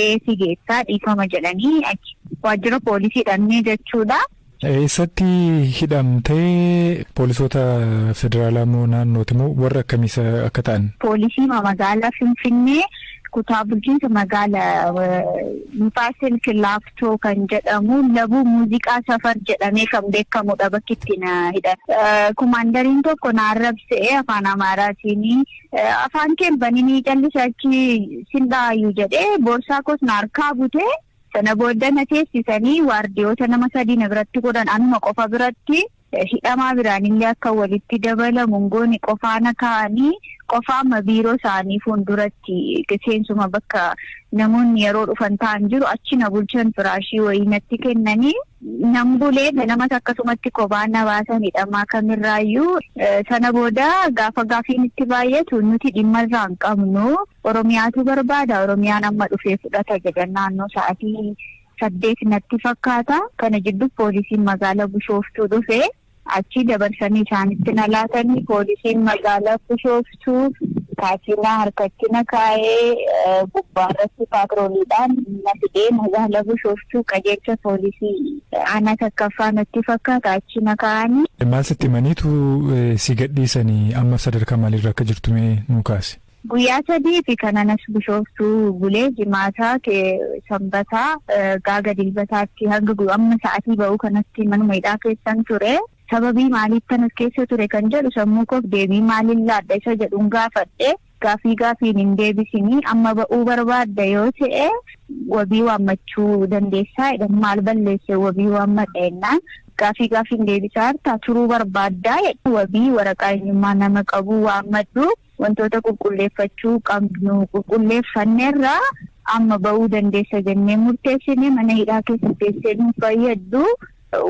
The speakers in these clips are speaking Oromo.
fudhatee si geessaa dhiifama jedhanii waajjira poolisii dhannee jechuudha. Eessatti hidhamtee poolisoota federaalaa moo naannootti moo warra akkamiisa akka ta'an? Poolisii magaalaa Finfinnee kutaa bulchiinsa magaalaa Faasil Kilaaftoo kan jedhamu labuu muuziqaa safar jedhamee kan beekamudha bakki ittiin hidhan. Kumaandariin tokko na arrabsee afaan Amaaraatiin afaan kee bananii callisaa achi sindaayyuu jedhee boorsaa koos na harkaa butee sana booda na teessisanii waardiyoota nama 3 na biratti godhan anuma qofa biratti hidhamaa biraanillee akka walitti dabalamu gooni qofaana kaa'anii qofaama biiroo isaanii fuulduratti seensuma bakka namoonni yeroo dhufan ta'an jiru achi na bulchan firaashii wayii natti kennanii nan bulee namas akkasumatti kophaan na baasan hidhamaa kamirraayyuu sana booda gaafa gaafiin itti baay'atu nuti dhimma irraa hin qabnu Oromiyaatu barbaada Oromiyaan amma dhufee fudhata jedhan naannoo sa'aatii 8 natti fakkaata kana jidduu poolisiin magaalaa Bishooftuu dhufee achi dabarsanii isaanitti na laatanii poolisiin magaalaa Bishooftuu taasisa harkatti na kaa'ee gubbaarratti paatrooliidhaan na fidee magaalaa Bishooftuu qajeelcha poolisii ana takkaffaa natti fakkaata achi na kaa'anii. Maal sitti maniitu si gadhiisanii amma sadarkaa maalirra akka jirtu mee nu kaasi? Guyyaa 3 fi kananas Bishooftuu bulee jimaataa sanbataa gaaga dilbataatti hanga amma sa'aatii ba'uu kanatti manuma hidhaa keessan ture. Sababii maaliif kanas keessa ture kan jedhu sammuu koof deebii maaliin laadda isa jedhuun gaafadhe gaafiin hin deebisinii amma ba'uu barbaadda yoo ta'e wabii waammachuu dandeessaa jedhan maal balleesse wabii waammadha jennaan gaafiin deebisaa hartaa turuu barbaaddaa wabii waraqaa eenyummaa nama qabu waammadhu wantoota qulqulleeffachuu qabnu qulqulleeffanneerraa amma ba'uu dandeessa jennee murteessine mana hidhaa keessa teessee nu fayyaddu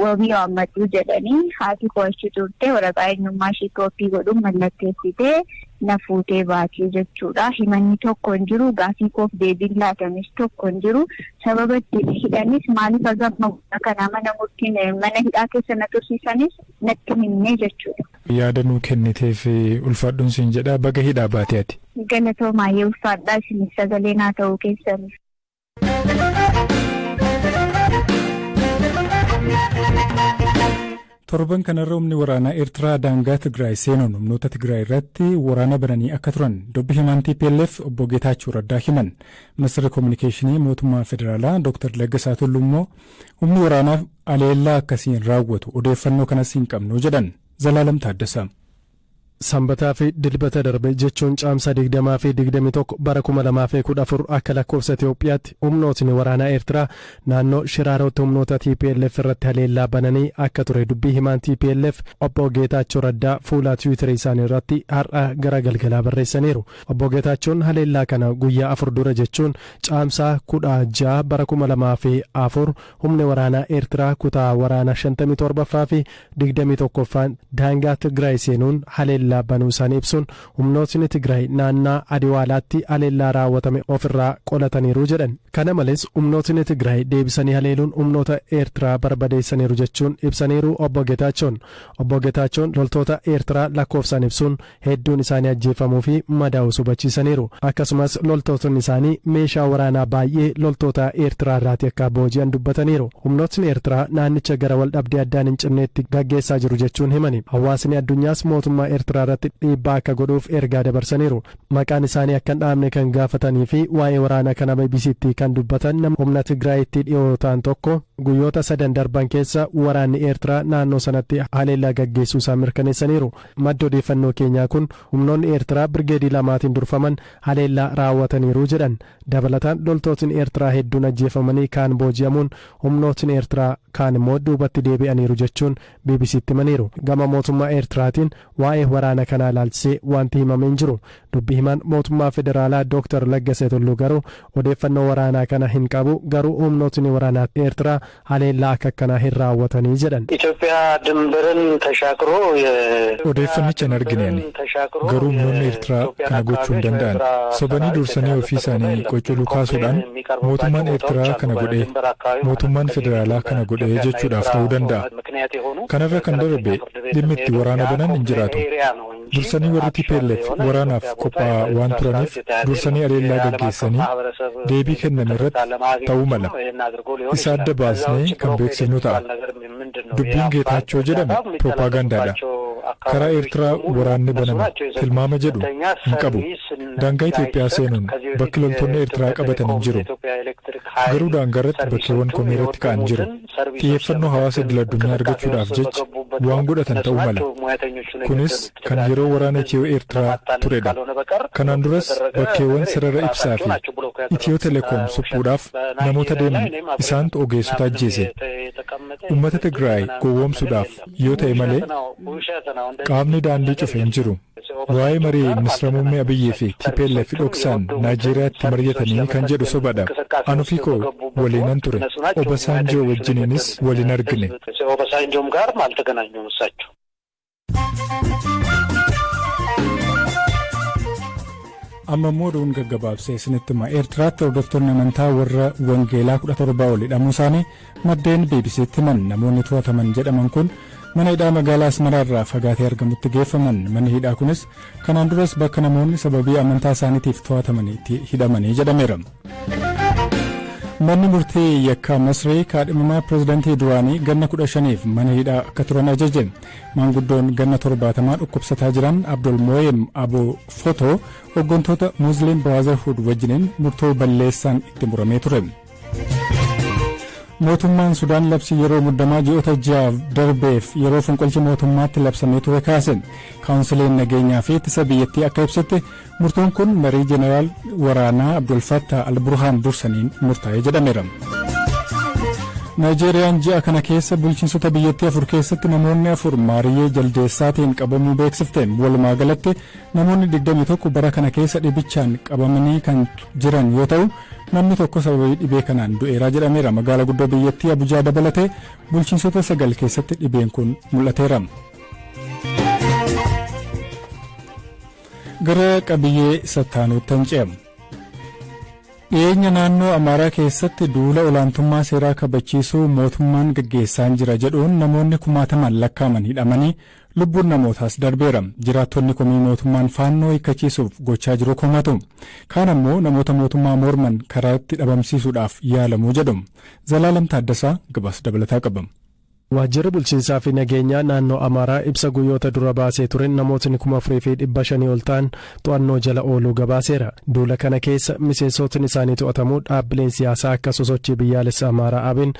wabii waammadhu jedhanii haati qo'achi turte waraqaa eenyummaa ishii koppii godhuun mallatteessitee na fuutee baatee jechuudha. Himanni tokko hin jiru gaafii koof deebiin laatanis tokko hin jiru sababa itti hidhanis maaliif agamma kana mana murtiin mana hidhaa keessa na tursiisanis natti himne jechuudha. Yaada nuu kenniteef ulfaadhuun siin jedha baga hidhaa baatee ati. Galatoomaa ulfaadhaa isinis sagalee naa ta'uu keessaniif. Torban kanarra humni waraanaa Eertiraa daangaa Tigraay seenuun humnoota Tigraay irratti waraana bananii akka turan dubbi himaan TPLF obbo Geetaachoo Raddaa himan. Ministeerri Kominikeeshinii mootummaa federaalaa Dr. Laggasaa Tulluu immoo humni waraanaa aleellaa akkasiin raawwatu odeeffannoo kanas hin qabnu jedhan. Zalaalam Taaddasaa. Sanbataa fi dilbata darbe jechuun caamsa 20 fi 21 bara 2014 akka lakkoofsa Itoophiyaatti humnootni waraanaa Eertiraa naannoo Shiraarotti humnoota TPLF irratti haleellaa bananii akka ture dubbii himaan TPLF obbo Geetaachoo Raddaa fuula Tiwiitarii isaanii irratti har'a gara galgalaa barreessaniiru. Obbo Geetaachoon haleellaa kana guyyaa 4 dura jechuun caamsa 16 bara 2004 humni waraanaa Eertiraa kutaa waraana 57ffaa fi 21ffaan daangaa Tigraay seenuun haleellaa banuu isaanii ibsuun humnootni Tigraay naannaa Adiwaalaatti haleellaa raawwatame ofirraa qolataniiru jedhan. Kana malees humnootni Tigraay deebisanii haleeluun humnoota Eertiraa barbadeessaniiru jechuun ibsaniiru obbo Geetaachoon. Obbo Geetaachoon loltoota Eertiraa lakkoofsaan ibsuun hedduun isaanii ajjeefamuu fi madaa'uu hubachiisaniiru. Akkasumas loltootni isaanii meeshaa waraanaa baay'ee loltoota Eertiraa irraati akka booji'an dubbataniiru. Humnootni Eertiraa naannicha gara wal dhabdee addaan hin cinneetti gaggeessaa jiru jechuun himani. Hawaasni addunyaas mootummaa Eertiraa irratti dhiibbaa akka godhuuf ergaa dabarsaniiru. Maqaan isaanii akka hin dhaamne kan gaafatanii fi waa'ee waraana kana BBC'tti kan dubbatan nama humna Tigraayitti dhiyoo ta'an tokko guyyoota 3 darban keessa waraanni Eertiraa naannoo sanatti haleellaa gaggeessuu isaa mirkaneessaniiru. Madda odeeffannoo keenyaa kun humnoonni Eertiraa birgeedii 2tiin durfaman haleellaa raawwataniiru jedhan. Dabalataan loltootni Eertiraa hedduun ajjeefamanii kaan booji'amuun humnootni Eertiraa kaan immoo duubatti deebi'aniiru jechuun BBC'tti himaniiru. Gama mootummaa Eertiraatiin waa'ee waraana kana ilaalchisee wanti himamee hin jiru. Dubbi himaan mootummaa federaalaa Dr. Laggasaa Tulluu garuu odeeffannoo waraanaa kana hin qabu garuu humnootni waraanaa Eertiraa haleellaa akka kanaa hin raawwatanii jedhan. Itoophiyaa dimbirin tashaakiro odeeffannicha hin argineen garuu humnoonni Eertiraa kana gochuu hin danda'an. Sobanii dursanii ofii isaanii qocoluu kaasuudhaan mootummaan Eertiraa kana godhee mootummaan federaalaa kana godhee jechuudhaaf ta'uu danda'a. Kanarra kan darbe dhimmi itti waraana banan hin jiraatu. dursanii warri TPLF waraanaaf qophaa'aa waan turaniif dursanii aleellaa gaggeessanii deebii kennan irratti ta'uu mala. Isa adda baasnee kan beeksifnu ta'a. Dubbiin Geetaachoo jedhame piroopaagandaadha. Karaa Eertiraa waraanni baname tilmaama jedhu hin qabu. Daangaa Itoophiyaa seenuun bakki loltoonni Eertiraa qabatan hin jiru. Garuu daangaarratti bakkeewwan komii irratti ka'an jiru. Xiyyeeffannoo hawaasa idil-addunyaa argachuudhaaf jecha waan godhatan ta'uu mala. Kunis kan yeroo waraana Itiyoo Eertiraa turedha. Kanaan duras bakkeewwan sarara ibsaa fi Itiyoo Telekoom suphuudhaaf namoota deeman isaantu ogeessota ajjeese. Uummata Tigraay gowwoomsuudhaaf yoo ta'e malee qaamni daandii cufe hin jiru. Waa'ee marii ministeera muummee Abiyyii fi TPLF dhoksaan Naayijeeriyaatti mari'atanii kan jedhu sobadha. Anuu fi koo waliinan ture. Obasanjoo wajjiniinis waliin argine. ኦባሳንጆም ጋር አልተገናኙም እሳቸው። amma immoo oduun gaggabaabsee isinitti hima. Eertiraatti hordoftoonni amantaa warra Wangeelaa 17 ol hidhamuu isaanii maddeen BBC'tti himan. Namoonni to'ataman jedhaman kun mana hidhaa magaalaa Asmaraa irraa fagaatee argamutti geeffaman. Manni hidhaa kunis kanaan duras bakka namoonni sababii amantaa isaaniitiif to'atamaniitti hidhamanii jedhameera. Manni murtii yakkaa Masrii kaadhimamaa pirezidaantii duraanii ganna 15f mana hidhaa akka turan ajaje. Maanguddoon ganna 70 dhukkubsataa jiran Abdul Moyem Abu Foto hooggantoota Muslim Brotherhood wajjiniin murtoo balleessaan itti muramee ture. Mootummaan Sudaan labsii yeroo muddamaa ji'oota 6 darbeef yeroo fonqolcha mootummaatti labsamee ture kaase. Kaawunsiliin nageenyaa fi ittisa biyyattii akka ibsetti murtoon kun marii jeneraal waraanaa Abdul Fattah al-Burhaan dursaniin murtaa'ee jedhameera. Naayijeeriyaan ji'a kana keessa bulchiinsota biyyattii 4 keessatti namoonni 4 maariyyee jaldeessaatiin qabamuu beeksifte. Walumaa galatti namoonni 21 bara kana keessa dhibichaan qabamanii kan jiran yoo ta'u namni tokko sababii dhibee kanaan du'eera jedhameera. Magaalaa guddoo biyyattii Abuujaa dabalatee bulchiinsota 9 keessatti dhibeen kun mul'ateera. Gara qabiyyee sattaanuutti ce'amu. Dhiyeenya naannoo Amaaraa keessatti duula olaantummaa seeraa kabachiisuu mootummaan gaggeessaan jira jedhuun namoonni 10,000 lakkaa'aman hidhamanii lubbuun namootaas darbeera. Jiraattonni komii mootummaan faannoo hiikkachiisuuf gochaa jiru komatu. Kaan ammoo namoota mootummaa morman karaa itti dhabamsiisuudhaaf yaalamuu jedhu. Zalaalam Taaddasaa gabaasa dabalataa qaba. Waajjirri bulchiinsaa fi nageenyaa naannoo Amaaraa ibsa guyyoota dura baasee turen namootni 4,500 ol ta'an to'annoo jala ooluu gabaaseera. Duula kana keessa miseensotni isaanii to'atamuu dhaabbileen siyaasaa akka sosochii biyyaalessa Amaaraa ABN,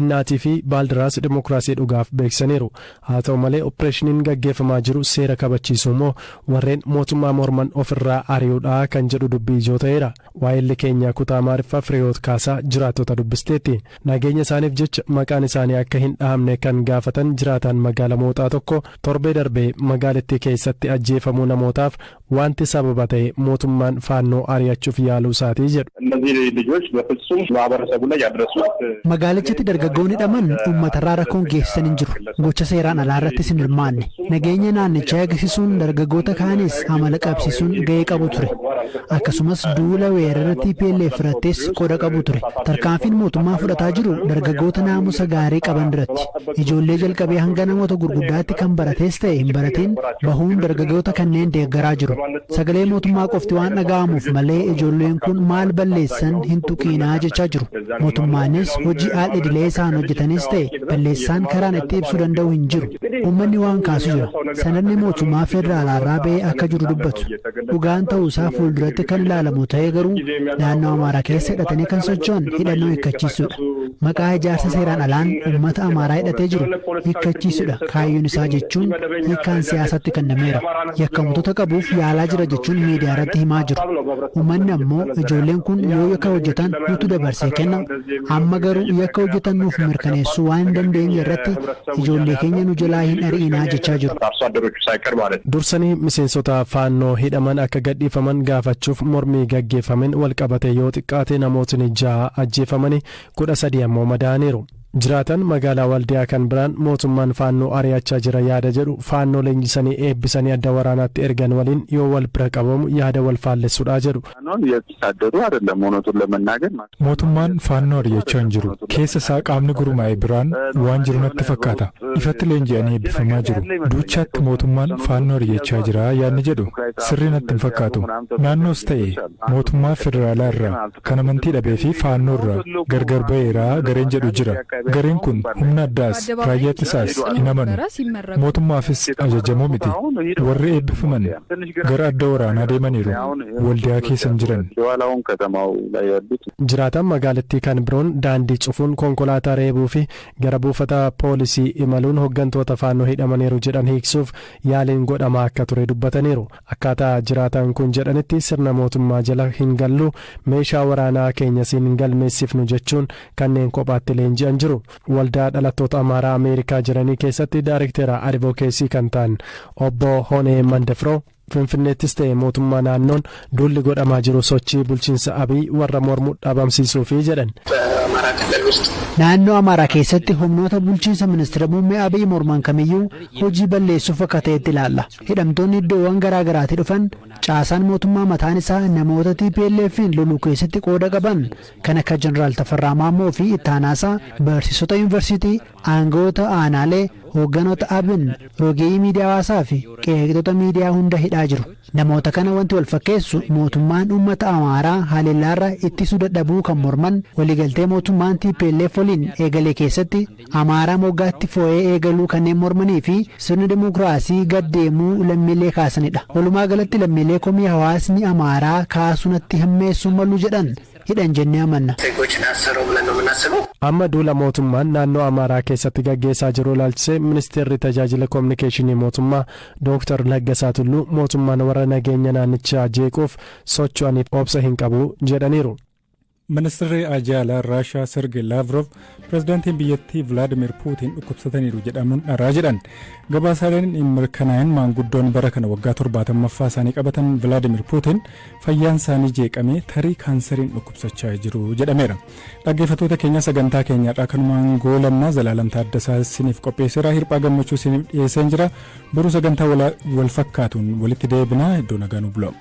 NAT fi Baaldiraas Dimookiraasii dhugaaf beeksisaniiru. Haa ta'u malee opereeshiniin gaggeeffamaa jiru seera kabachiisuu moo warreen mootummaa morman ofirraa ari'uudhaa kan jedhu dubbii ijoo ta'eera. Waa'illi keenya kutaa Maariffaa Firiyoot Kaasaa jiraattota dubbisteetti. Nageenya isaaniif jecha maqaan isaanii akka hin dhahamne kan gaafatan jiraataan magaalaa Mooxaa tokko torbee darbee magaalattii keessatti ajjeefamuu namootaaf wanti sababa ta'e mootummaan faannoo ari'achuuf yaaluu isaatii jedhu. Magaalichatti dargaggoonni hidhaman uummatarraa rakkoon geessisan hin jiru. Gocha seeraan alaa irrattis hin hirmaanne. Nageenya naannichaa eegsisuun dargaggoota kaanis amala qabsiisuun ga'ee qabu ture. Akkasumas duula weerara TPLF irrattis qooda qabu ture. Tarkaanfiin mootummaa fudhataa jiru dargaggoota naamusa gaarii qaban biratti. Ijoollee jalqabee hanga namoota gurguddaatti kan baratees ta'e hin baratiin bahuun dargaggoota kanneen deeggaraa jiru. Sagalee mootummaa qofti waan dhaga'amuuf malee ijoolleen kun maal balleessan hin tuqiinaa jechaa jiru. Mootummaanis hojii haal idilee isaan hojjetanis ta'e balleessaan karaan itti ibsuu danda'u hin jiru. Uummanni waan kaasu jira. Sanadni mootummaa federaalaarraa ba'ee akka jiru dubbatu. Dhugaan ta'uusaa fuulduratti kan ilaalamu ta'ee garuu naannoo Amaaraa keessa hidhatanii kan socho'an hidhannoo hiikkachiisuudha. Maqaa ijaarsa seeraan alaan uummata Amaaraa hidhatee jiru hiikkachiisuudha. Kaayyoon isaa jechuun hiikkaan siyaasatti kennameera. Yakkamtoota qabuuf yaalaa jira jechuun miidiyaa irratti himaa jiru. Uummanni ammoo ijoolleen kun yoo yakka hojjetan nutu dabarsee kenna. Amma garuu yakka hojjetan nuuf mirkaneessuu waan hin dandeenye irratti ijoollee keenya nu jalaa hin ari'inaa jechaa jiru. Dursanii miseensota faannoo hidhaman akka gadhiifaman gaafachuuf mormii gaggeeffamen walqabate yoo xiqqaate namootni 6 ajjeefamanii 13 ammoo madaaniiru. Jiraatan magaalaa Waldiyaa kan biraan mootummaan faannoo ari'achaa jira yaada jedhu faannoo leenjisanii eebbisanii adda waraanaatti ergan waliin yoo wal bira qabamu yaada wal faallessuudha jedhu. Mootummaan faannoo ari'achaa hin jiru. Keessa isaa qaamni gurmaa'e biraan waan jiru natti fakkaata. Ifatti leenji'anii eebbifamaa jiru. Duuchaatti mootummaan faannoo ari'achaa jira yaadni jedhu sirrii natti hin fakkaatu. Naannoos ta'e mootummaa federaalaa irraa kan amantii dhabee fi faannoo irraa gargar ba'eeraa gareen jedhu jira. Gareen kun humna addaas raayyaa ittisaas hin amanu. Mootummaafis ajajamoo miti. Warri eebbifaman gara adda waraanaa deemaniiru. Waldiyaa keessa hin jiran. Jiraatan magaalattii kan biroon daandii cufuun konkolaataa reebuu fi gara buufata poolisii imaluun hooggantoota faannoo hidhamaniiru jedhan hiiksuuf yaaliin godhamaa akka ture dubbataniiru. Akkaataa jiraatan kun jedhanitti sirna mootummaa jala hin gallu meeshaa waraanaa keenyas hin galmeessifnu jechuun kanneen kophaatti leenji'an jiru. Waldaa dhalattoota Amaaraa Ameerikaa jiranii keessatti daarektera advokeesii kan ta'an obbo Honee Mandefroo Finfinneettis ta'e mootummaa naannoon duulli godhamaa jiru sochii bulchiinsa Abiy warra mormu dhabamsiisuufi jedhan. Naannoo Amaaraa keessatti humnoota bulchiinsa ministeera muummee Abiy morman kamiyyuu hojii balleessuuf akka ta'etti ilaalla. Hidhamtoonni iddoowwan garaa garaatii dhufan caasaan mootummaa mataan isaa namoota TPLF'n loluu keessatti qooda qaban kan akka Jeneraal Tafarraa Maammoo fi ittaanaasaa barsiisota yuunivarsiitii aangawoota aanaalee hoogganoota abin rogeeyyii miidiyaa hawaasaa fi qeeqxota miidiyaa hunda hidhaa jiru. Namoota kana wanti wal fakkeessu mootummaan uummata Amaaraa haleellaarra ittisuu dadhabuu kan morman waliigaltee mootummaan TPLF waliin eegalee keessatti Amaaraa moggaatti foo'ee eegaluu kanneen mormanii fi sirni dimokiraasii gaddeemuu lammiilee kaasanidha. Walumaa galatti lammiilee komii hawaasni Amaaraa kaasunatti hammeessuu malu jedhan hidhan jennee amanna. Amma duula mootummaan naannoo Amaaraa keessatti gaggeessaa jiru ilaalchisee ministeerri tajaajila kominikeeshinii mootummaa Dr. Laggasaa Tulluu mootummaan warra nageenya naannichaa jeequuf socho'aniif obsa hin qabu jedhaniiru. Ministeerri Ajaalaa Raashiyaa Sergey Lavrov pirezidaantiin biyyattii Vladimir Putin dhukkubsataniiru jedhamuun dharaa jedhan. Gabaasaaleen hin mirkanaa'in maanguddoon bara kana waggaa 70ffaa isaanii qabatan Vladimir Putin fayyaan isaanii jeeqamee tarii kaanseriin dhukkubsachaa jiru jedhameera. Dhaggeeffattoota keenya sagantaa keenyaadhaa kanumaan goolabnaa Zalaalam Taaddasaa isiniif qopheesseera. Hirphaa gammachuu isiniif dhiyeesseen jira. Boruu sagantaa wal fakkaatuun walitti deebinaa iddoo nagaa nu bulaa.